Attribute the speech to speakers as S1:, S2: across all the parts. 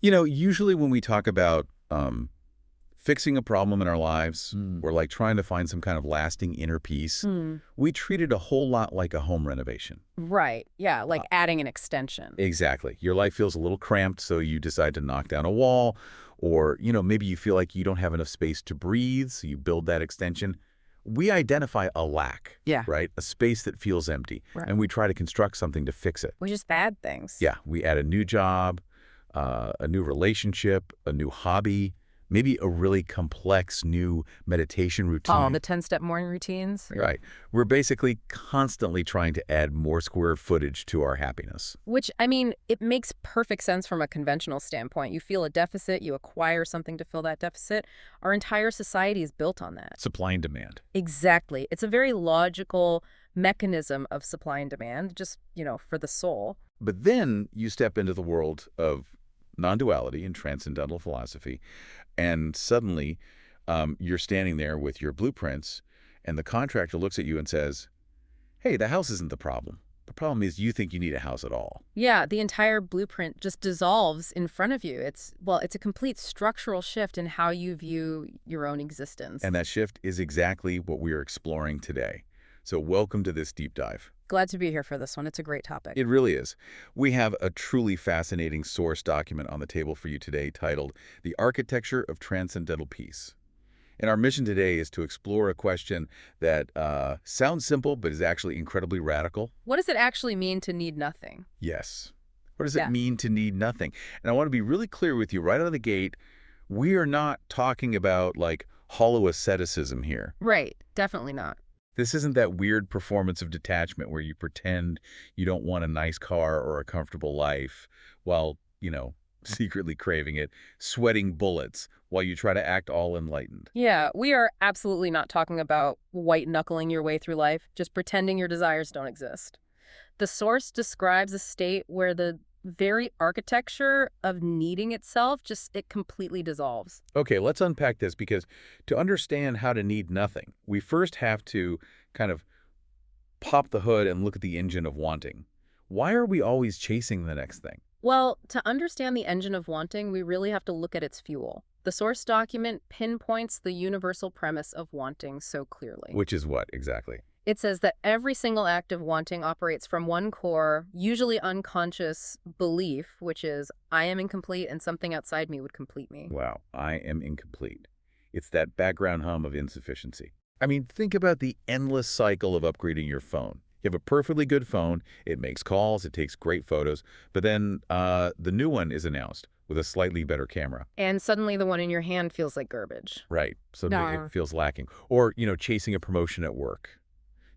S1: Usually when we talk about fixing a problem in our lives,
S2: Mm.
S1: or like trying to find some kind of lasting inner peace,
S3: Hmm.
S1: we treat it a whole lot like a home renovation.
S3: Right. Yeah,
S1: Uh,
S3: like adding an extension.
S1: exactly. Your life feels a little cramped, so you decide to knock down a wall, or, maybe you feel like you don't have enough space to breathe, so you build that extension. We identify a lack,
S3: Yeah.
S1: right? A space that feels empty,
S3: Right.
S1: and we try to construct something to fix it.
S3: Which is bad things.
S1: Yeah, we add a new job, a new relationship, a new hobby, maybe a really complex new meditation
S3: Oh,
S1: routine.
S3: the 10-step morning routines.
S1: Right. We're basically constantly trying to add more square footage to our happiness.
S3: Which, I mean, it makes perfect sense from a conventional standpoint. You feel a deficit, you acquire something to fill that deficit. Our entire society is built on that.
S1: Supply and demand.
S3: Exactly. It's a very logical mechanism of supply and demand, just, for the soul.
S1: But then you step into the world of non-duality and transcendental philosophy, and suddenly you're standing there with your blueprints, and the contractor looks at you and says, hey, the house isn't the problem. The problem is you think you need a house at all.
S3: Yeah, the entire blueprint just dissolves in front of you. It's a complete structural shift in how you view your own existence.
S1: And that shift is exactly what we are exploring today. So welcome to this deep dive.
S3: Glad to be here for this one. It's a great topic.
S1: It really is. We have a truly fascinating source document on the table for you today titled The Architecture of Transcendental Peace. And our mission today is to explore a question that sounds simple but is actually incredibly radical.
S3: What does it actually mean to need nothing?
S1: Yes. What does
S3: Yeah.
S1: it mean to need nothing? And I want to be really clear with you right out of the gate. We are not talking about like hollow asceticism here.
S3: Right. Definitely not.
S1: This isn't that weird performance of detachment where you pretend you don't want a nice car or a comfortable life while, secretly craving it, sweating bullets while you try to act all enlightened.
S3: Yeah, we are absolutely not talking about white-knuckling your way through life, just pretending your desires don't exist. The source describes a state where the very architecture of needing itself it completely dissolves.
S1: Okay, let's unpack this because to understand how to need nothing, we first have to kind of pop the hood and look at the engine of wanting. Why are we always chasing the next thing?
S3: Well, to understand the engine of wanting, we really have to look at its fuel. The source document pinpoints the universal premise of wanting so clearly.
S1: Which is what exactly?
S3: It says that every single act of wanting operates from one core, usually unconscious belief, which is, I am incomplete and something outside me would complete me.
S1: Wow, I am incomplete. It's that background hum of insufficiency. I mean, think about the endless cycle of upgrading your phone. You have a perfectly good phone, it makes calls, it takes great photos, but then the new one is announced with a slightly better camera.
S3: And suddenly the one in your hand feels like garbage.
S1: Right, so
S3: No.
S1: it feels lacking. Or, chasing a promotion at work.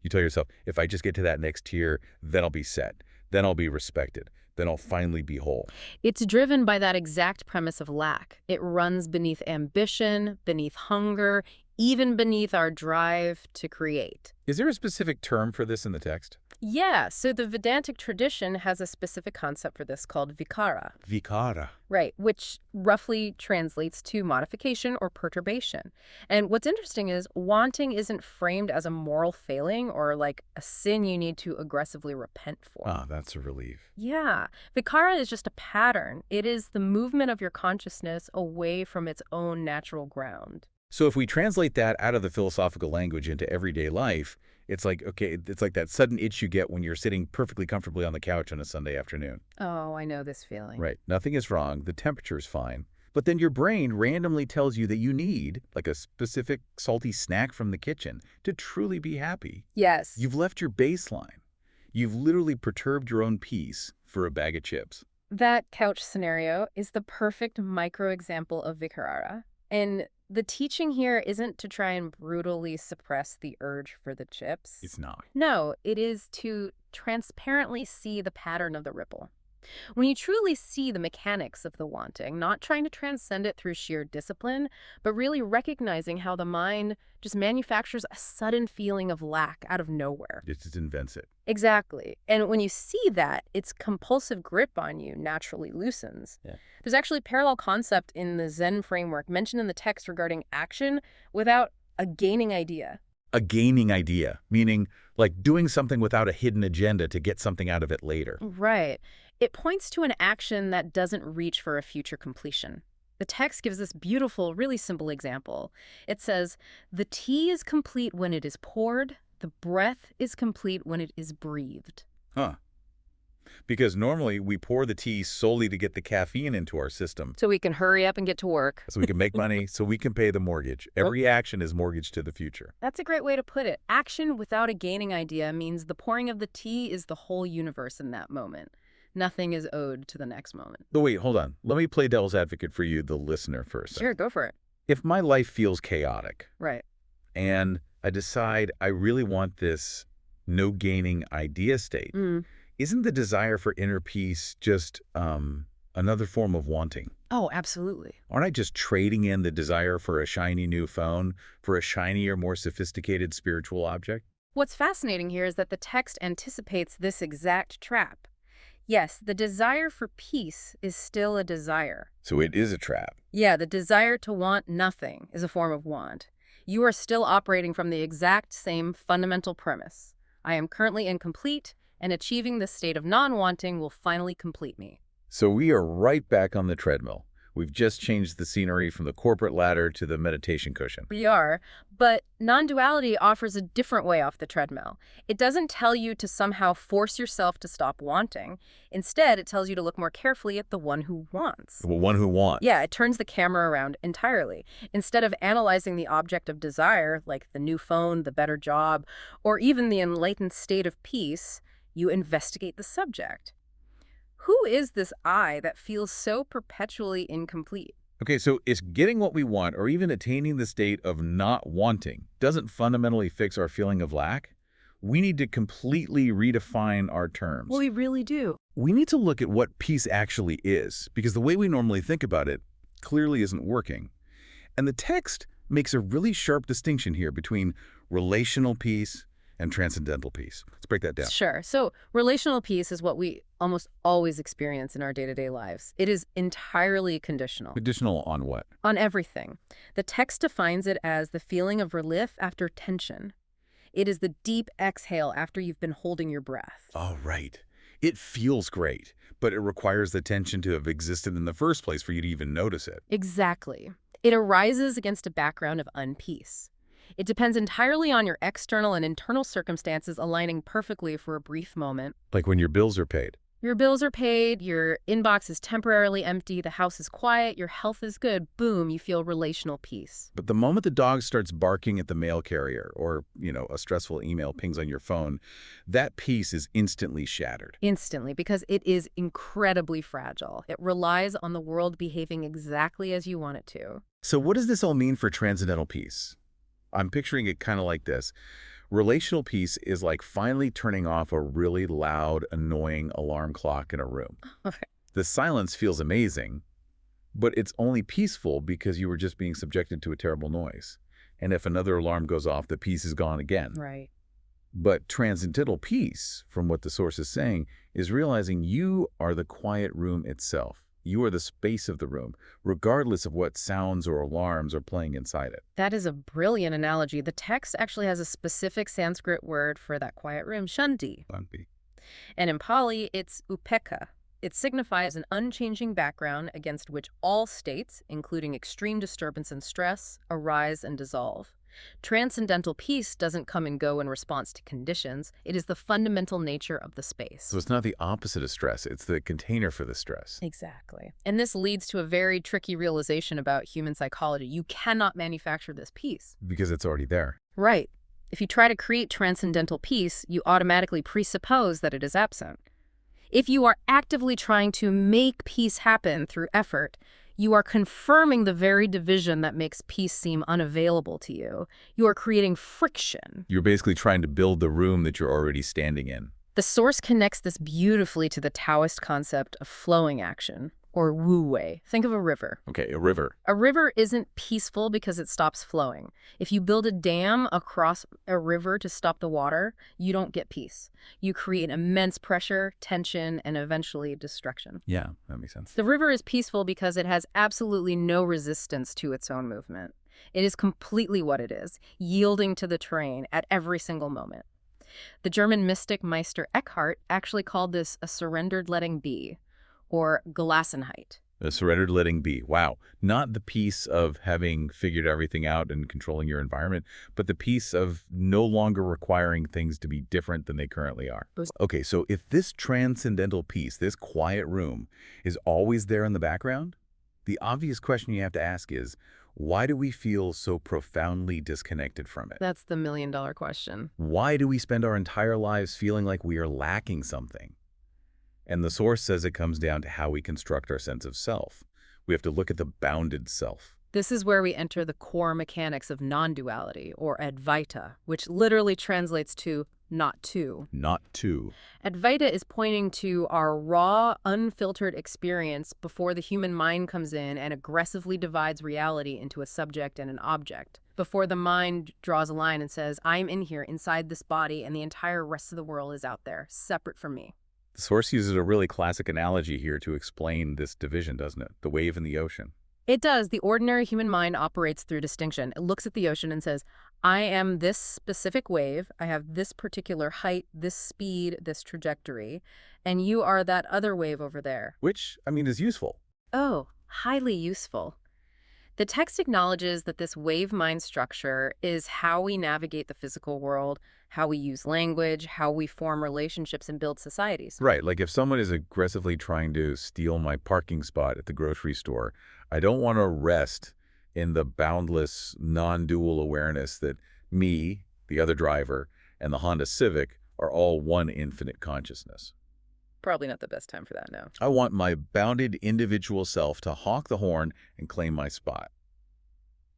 S1: You tell yourself, if I just get to that next tier, then I'll be set. Then I'll be respected. Then I'll finally be whole.
S3: It's driven by that exact premise of lack. It runs beneath ambition, beneath hunger, even beneath our drive to create.
S1: Is there a specific term for this in the text?
S3: Yeah, so the Vedantic tradition has a specific concept for this called vikara.
S1: Vikara.
S3: Right, which roughly translates to modification or perturbation. And what's interesting is wanting isn't framed as a moral failing or like a sin you need to aggressively repent for.
S1: Ah, that's a relief.
S3: Yeah, vikara is just a pattern. It is the movement of your consciousness away from its own natural ground.
S1: So if we translate that out of the philosophical language into everyday life, it's like, okay, it's like that sudden itch you get when you're sitting perfectly comfortably on the couch on a Sunday afternoon.
S3: Oh, I know this feeling.
S1: Right. Nothing is wrong. The temperature is fine. But then your brain randomly tells you that you need, like a specific salty snack from the kitchen, to truly be happy.
S3: Yes.
S1: You've left your baseline. You've literally perturbed your own peace for a bag of chips.
S3: That couch scenario is the perfect micro-example of vikara. And the teaching here isn't to try and brutally suppress the urge for the chips.
S1: It's not.
S3: No, it is to transparently see the pattern of the ripple. When you truly see the mechanics of the wanting, not trying to transcend it through sheer discipline, but really recognizing how the mind just manufactures a sudden feeling of lack out of nowhere.
S1: It just invents it.
S3: Exactly. And when you see that, its compulsive grip on you naturally loosens.
S1: Yeah.
S3: There's actually a parallel concept in the Zen framework mentioned in the text regarding action without a gaining idea.
S1: A gaining idea, meaning like doing something without a hidden agenda to get something out of it later.
S3: Right. It points to an action that doesn't reach for a future completion. The text gives this beautiful, really simple example. It says, "The tea is complete when it is poured, the breath is complete when it is breathed."
S1: Huh. Because normally we pour the tea solely to get the caffeine into our system,
S3: So we can hurry up and get to work.
S1: so we can make money, so we can pay the mortgage. Every action is mortgage to the future.
S3: That's a great way to put it. Action without a gaining idea means the pouring of the tea is the whole universe in that moment. Nothing is owed to the next moment.
S1: But wait, hold on. Let me play devil's advocate for you, the listener, first.
S3: Sure, go for it.
S1: If my life feels chaotic
S3: Right.
S1: and I decide I really want this no-gaining idea state,
S3: Mm.
S1: isn't the desire for inner peace just another form of wanting?
S3: Oh, absolutely.
S1: Aren't I just trading in the desire for a shiny new phone for a shinier, more sophisticated spiritual object?
S3: What's fascinating here is that the text anticipates this exact trap. Yes, the desire for peace is still a desire.
S1: So it is a trap.
S3: Yeah, the desire to want nothing is a form of want. You are still operating from the exact same fundamental premise. I am currently incomplete, and achieving this state of non-wanting will finally complete me.
S1: So we are right back on the treadmill. We've just changed the scenery from the corporate ladder to the meditation cushion.
S3: We are, but non-duality offers a different way off the treadmill. It doesn't tell you to somehow force yourself to stop wanting. Instead, it tells you to look more carefully at the one who wants.
S1: The one who wants.
S3: Yeah, it turns the camera around entirely. Instead of analyzing the object of desire, like the new phone, the better job, or even the enlightened state of peace, you investigate the subject. Who is this I that feels so perpetually incomplete?
S1: Okay, so it's getting what we want or even attaining the state of not wanting doesn't fundamentally fix our feeling of lack. We need to completely redefine our terms.
S3: Well, we really do.
S1: We need to look at what peace actually is, because the way we normally think about it clearly isn't working. And the text makes a really sharp distinction here between relational peace and transcendental peace. Let's break that down.
S3: Sure. So relational peace is what we almost always experience in our day-to-day lives. It is entirely conditional.
S1: Conditional on what?
S3: On everything. The text defines it as the feeling of relief after tension. It is the deep exhale after you've been holding your breath.
S1: Oh, right. It feels great, but it requires the tension to have existed in the first place for you to even notice it.
S3: Exactly. It arises against a background of unpeace. It depends entirely on your external and internal circumstances aligning perfectly for a brief moment.
S1: Like when your bills are paid.
S3: Your bills are paid, your inbox is temporarily empty, the house is quiet, your health is good. Boom, you feel relational peace.
S1: But the moment the dog starts barking at the mail carrier or, a stressful email pings on your phone, that peace is instantly shattered.
S3: Instantly, because it is incredibly fragile. It relies on the world behaving exactly as you want it to.
S1: So what does this all mean for transcendental peace? I'm picturing it kind of like this. Relational peace is like finally turning off a really loud, annoying alarm clock in a room.
S3: Okay.
S1: The silence feels amazing, but it's only peaceful because you were just being subjected to a terrible noise. And if another alarm goes off, the peace is gone again.
S3: Right.
S1: But transcendental peace, from what the source is saying, is realizing you are the quiet room itself. You are the space of the room, regardless of what sounds or alarms are playing inside it.
S3: That is a brilliant analogy. The text actually has a specific Sanskrit word for that quiet room, shanti. And in Pali, it's upekkha. It signifies an unchanging background against which all states, including extreme disturbance and stress, arise and dissolve. Transcendental peace doesn't come and go in response to conditions. It is the fundamental nature of the space.
S1: So it's not the opposite of stress. It's the container for the stress.
S3: Exactly. And this leads to a very tricky realization about human psychology. You cannot manufacture this peace.
S1: Because it's already there.
S3: Right. If you try to create transcendental peace, you automatically presuppose that it is absent. If you are actively trying to make peace happen through effort, you are confirming the very division that makes peace seem unavailable to you. You are creating friction.
S1: You're basically trying to build the room that you're already standing in.
S3: The source connects this beautifully to the Taoist concept of flowing action, or wu wei. Think of a river.
S1: Okay, a river.
S3: A river isn't peaceful because it stops flowing. If you build a dam across a river to stop the water, you don't get peace. You create immense pressure, tension, and eventually destruction.
S1: Yeah, that makes sense.
S3: The river is peaceful because it has absolutely no resistance to its own movement. It is completely what it is, yielding to the terrain at every single moment. The German mystic Meister Eckhart actually called this a surrendered letting be, or Gelassenheit.
S1: A surrendered letting be. Wow. Not the peace of having figured everything out and controlling your environment, but the peace of no longer requiring things to be different than they currently are. Okay, so if this transcendental peace, this quiet room, is always there in the background, the obvious question you have to ask is, why do we feel so profoundly disconnected from it?
S3: That's the million-dollar question.
S1: Why do we spend our entire lives feeling like we are lacking something? And the source says it comes down to how we construct our sense of self. We have to look at the bounded self.
S3: This is where we enter the core mechanics of non-duality, or Advaita, which literally translates to not two.
S1: Not two.
S3: Advaita is pointing to our raw, unfiltered experience before the human mind comes in and aggressively divides reality into a subject and an object. Before the mind draws a line and says, I'm in here, inside this body, and the entire rest of the world is out there, separate from me.
S1: The source uses a really classic analogy here to explain this division, doesn't it? The wave in the ocean.
S3: It does. The ordinary human mind operates through distinction. It looks at the ocean and says, I am this specific wave, I have this particular height, this speed, this trajectory, and you are that other wave over there.
S1: Which, I mean, is useful.
S3: Oh, highly useful. The text acknowledges that this wave mind structure is how we navigate the physical world, how we use language, how we form relationships and build societies.
S1: Right, like if someone is aggressively trying to steal my parking spot at the grocery store, I don't want to rest in the boundless, non-dual awareness that me, the other driver, and the Honda Civic are all one infinite consciousness.
S3: Probably not the best time for that now.
S1: I want my bounded individual self to honk the horn and claim my spot.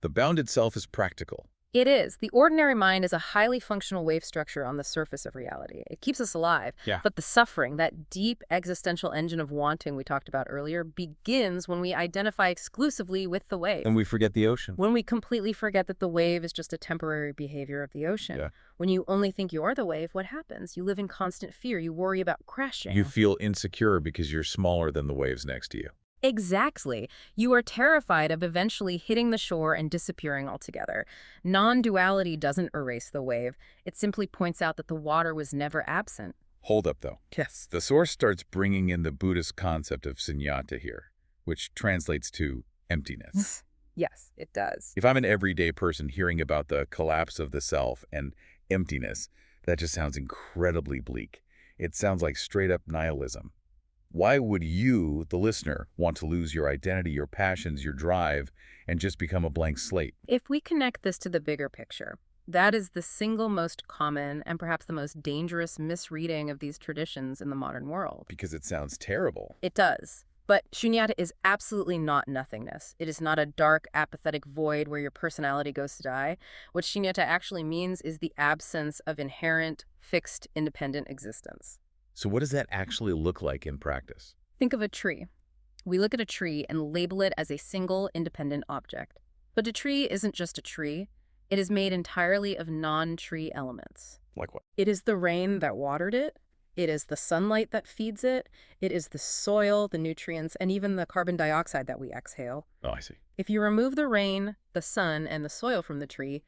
S1: The bounded self is practical.
S3: It is. The ordinary mind is a highly functional wave structure on the surface of reality. It keeps us alive.
S1: Yeah.
S3: But the suffering, that deep existential engine of wanting we talked about earlier, begins when we identify exclusively with the wave.
S1: And we forget the ocean.
S3: When we completely forget that the wave is just a temporary behavior of the ocean.
S1: Yeah.
S3: When you only think you're the wave, what happens? You live in constant fear. You worry about crashing.
S1: You feel insecure because you're smaller than the waves next to you.
S3: Exactly. You are terrified of eventually hitting the shore and disappearing altogether. Non-duality doesn't erase the wave. It simply points out that the water was never absent.
S1: Hold up, though.
S3: Yes.
S1: The source starts bringing in the Buddhist concept of sunyata here, which translates to emptiness.
S3: Yes, it does.
S1: If I'm an everyday person hearing about the collapse of the self and emptiness, that just sounds incredibly bleak. It sounds like straight-up nihilism. Why would you, the listener, want to lose your identity, your passions, your drive, and just become a blank slate?
S3: If we connect this to the bigger picture, that is the single most common and perhaps the most dangerous misreading of these traditions in the modern world.
S1: Because it sounds terrible.
S3: It does. But shunyata is absolutely not nothingness. It is not a dark, apathetic void where your personality goes to die. What shunyata actually means is the absence of inherent, fixed, independent existence.
S1: So what does that actually look like in practice?
S3: Think of a tree. We look at a tree and label it as a single, independent object. But a tree isn't just a tree. It is made entirely of non-tree elements.
S1: Like what?
S3: It is the rain that watered it. It is the sunlight that feeds it. It is the soil, the nutrients, and even the carbon dioxide that we exhale.
S1: Oh, I see.
S3: If you remove the rain, the sun, and the soil from the tree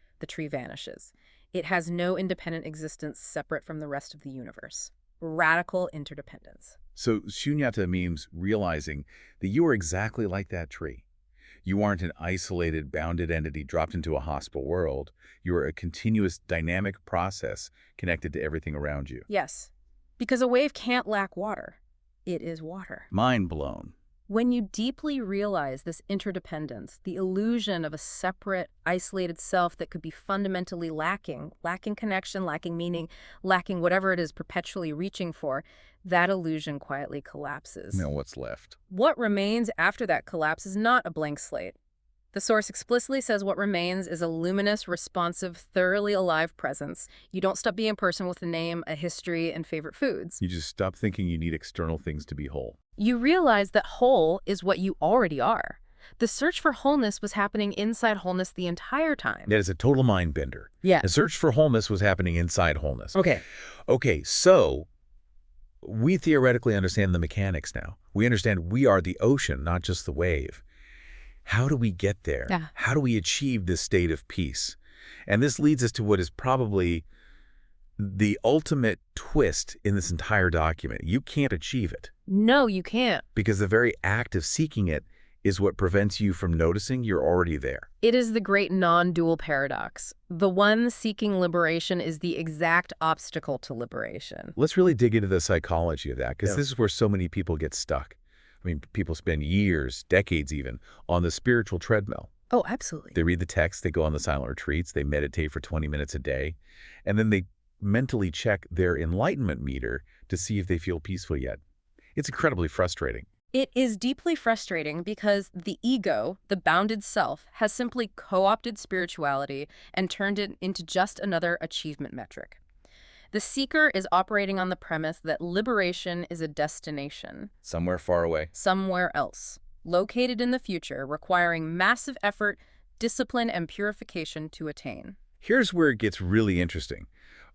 S3: vanishes. It has no independent existence separate from the rest of the universe. Radical interdependence.
S1: So shunyata means realizing that you are exactly like that tree. You aren't an isolated, bounded entity dropped into a hostile world. You are a continuous, dynamic process connected to everything around you.
S3: Yes, because a wave can't lack water. It is water.
S1: Mind blown.
S3: When you deeply realize this interdependence, the illusion of a separate, isolated self that could be fundamentally lacking connection, lacking meaning, lacking whatever it is perpetually reaching for, that illusion quietly collapses.
S1: Now what's left?
S3: What remains after that collapse is not a blank slate. The source explicitly says what remains is a luminous, responsive, thoroughly alive presence. You don't stop being a person with a name, a history, and favorite foods.
S1: You just stop thinking you need external things to be whole.
S3: You realize that whole is what you already are. The search for wholeness was happening inside wholeness the entire time.
S1: That is a total mind bender.
S3: Yeah.
S1: The search for wholeness was happening inside wholeness.
S3: Okay,
S1: so we theoretically understand the mechanics now. We understand we are the ocean, not just the wave. How do we get there?
S3: Yeah.
S1: How do we achieve this state of peace? And this leads us to what is probably the ultimate twist in this entire document. You can't achieve it
S3: No, you can't.
S1: because the very act of seeking it is what prevents you from noticing you're already there.
S3: It is the great non-dual paradox. The one seeking liberation is the exact obstacle to liberation.
S1: Let's really dig into the psychology of that, because
S3: Yeah.
S1: this is where so many people get stuck. I mean, people spend years, decades even, on the spiritual treadmill.
S3: Oh, absolutely.
S1: They read the text, they go on the silent retreats, they meditate for 20 minutes a day, and then they mentally check their enlightenment meter to see if they feel peaceful yet. It's incredibly frustrating.
S3: It is deeply frustrating because the ego, the bounded self, has simply co-opted spirituality and turned it into just another achievement metric. The seeker is operating on the premise that liberation is a destination,
S1: Somewhere far away.
S3: somewhere else, located in the future, requiring massive effort, discipline, and purification to attain.
S1: Here's where it gets really interesting.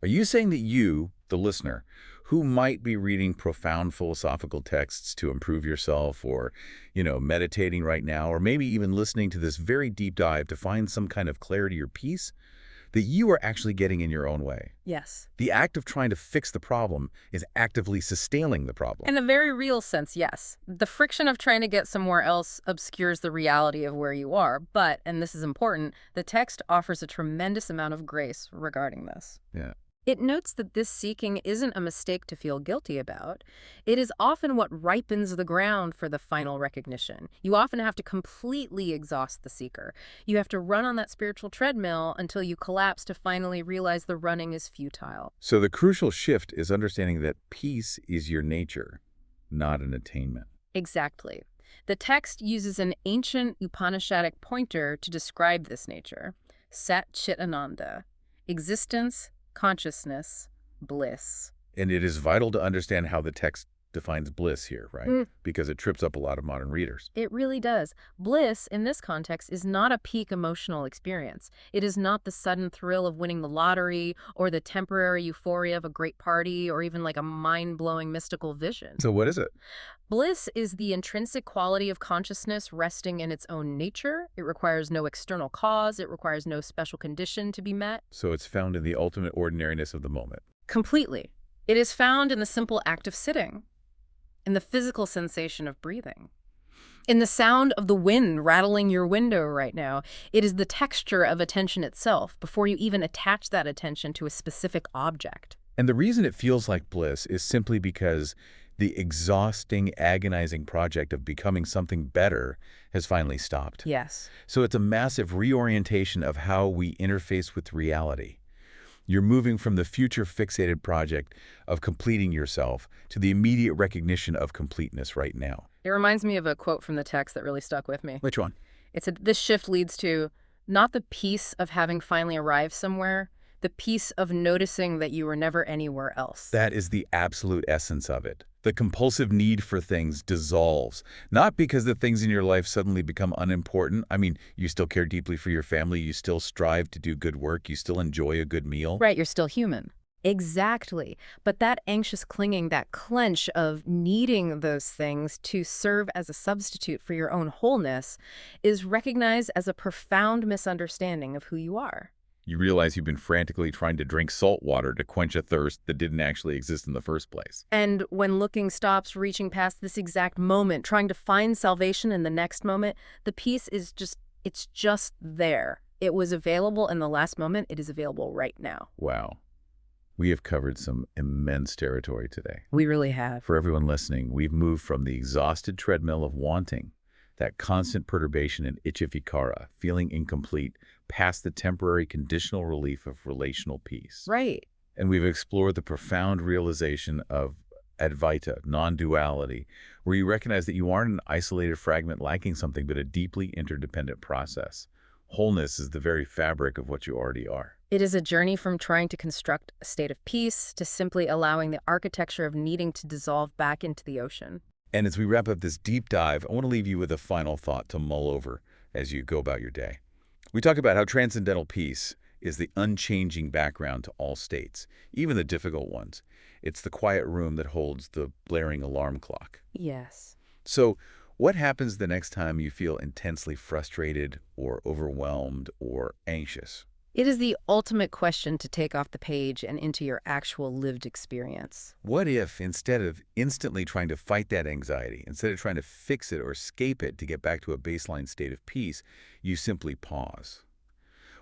S1: Are you saying that you, the listener, who might be reading profound philosophical texts to improve yourself or, meditating right now, or maybe even listening to this very deep dive to find some kind of clarity or peace, that you are actually getting in your own way?
S3: Yes.
S1: The act of trying to fix the problem is actively sustaining the problem.
S3: In a very real sense, yes. The friction of trying to get somewhere else obscures the reality of where you are, but, and this is important, the text offers a tremendous amount of grace regarding this.
S1: Yeah.
S3: It notes that this seeking isn't a mistake to feel guilty about. It is often what ripens the ground for the final recognition. You often have to completely exhaust the seeker. You have to run on that spiritual treadmill until you collapse to finally realize the running is futile.
S1: So the crucial shift is understanding that peace is your nature, not an attainment.
S3: Exactly. The text uses an ancient Upanishadic pointer to describe this nature. Sat Chit Ananda. Existence, consciousness, bliss.
S1: And it is vital to understand how the text defines bliss here, right? Because it trips up a lot of modern readers.
S3: It really does. Bliss, in this context, is not a peak emotional experience. It is not the sudden thrill of winning the lottery or the temporary euphoria of a great party or even like a mind-blowing mystical vision.
S1: So what is it?
S3: Bliss is the intrinsic quality of consciousness resting in its own nature. It requires no external cause. It requires no special condition to be met.
S1: So it's found in the ultimate ordinariness of the moment.
S3: Completely. It is found in the simple act of sitting, in the physical sensation of breathing, in the sound of the wind rattling your window right now. It is the texture of attention itself before you even attach that attention to a specific object.
S1: And the reason it feels like bliss is simply because the exhausting, agonizing project of becoming something better has finally stopped.
S3: Yes.
S1: So it's a massive reorientation of how we interface with reality. You're moving from the future-fixated project of completing yourself to the immediate recognition of completeness right now.
S3: It reminds me of a quote from the text that really stuck with me.
S1: Which one?
S3: It said, "This shift leads to not the peace of having finally arrived somewhere, the peace of noticing that you were never anywhere else."
S1: That is the absolute essence of it. The compulsive need for things dissolves, not because the things in your life suddenly become unimportant. I mean, you still care deeply for your family, you still strive to do good work, you still enjoy a good meal.
S3: Right, you're still human. Exactly. But that anxious clinging, that clench of needing those things to serve as a substitute for your own wholeness is recognized as a profound misunderstanding of who you are.
S1: You realize you've been frantically trying to drink salt water to quench a thirst that didn't actually exist in the first place.
S3: And when looking stops reaching past this exact moment, trying to find salvation in the next moment, the peace is it's just there. It was available in the last moment. It is available right now.
S1: Wow. We have covered some immense territory today.
S3: We really have.
S1: For everyone listening, we've moved from the exhausted treadmill of wanting, that constant perturbation and itchifikara, feeling incomplete, past the temporary conditional relief of relational peace.
S3: Right.
S1: And we've explored the profound realization of Advaita, non-duality, where you recognize that you aren't an isolated fragment lacking something, but a deeply interdependent process. Wholeness is the very fabric of what you already are.
S3: It is a journey from trying to construct a state of peace to simply allowing the architecture of needing to dissolve back into the ocean.
S1: And as we wrap up this deep dive, I want to leave you with a final thought to mull over as you go about your day. We talk about how transcendental peace is the unchanging background to all states, even the difficult ones. It's the quiet room that holds the blaring alarm clock.
S3: Yes.
S1: So what happens the next time you feel intensely frustrated or overwhelmed or anxious?
S3: It is the ultimate question to take off the page and into your actual lived experience.
S1: What if, instead of instantly trying to fight that anxiety, instead of trying to fix it or escape it to get back to a baseline state of peace, you simply pause?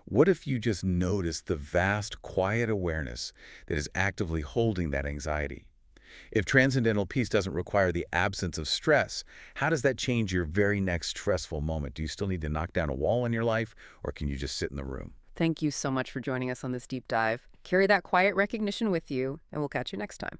S1: What if you just notice the vast, quiet awareness that is actively holding that anxiety? If transcendental peace doesn't require the absence of stress, how does that change your very next stressful moment? Do you still need to knock down a wall in your life, or can you just sit in the room?
S3: Thank you so much for joining us on this deep dive. Carry that quiet recognition with you, and we'll catch you next time.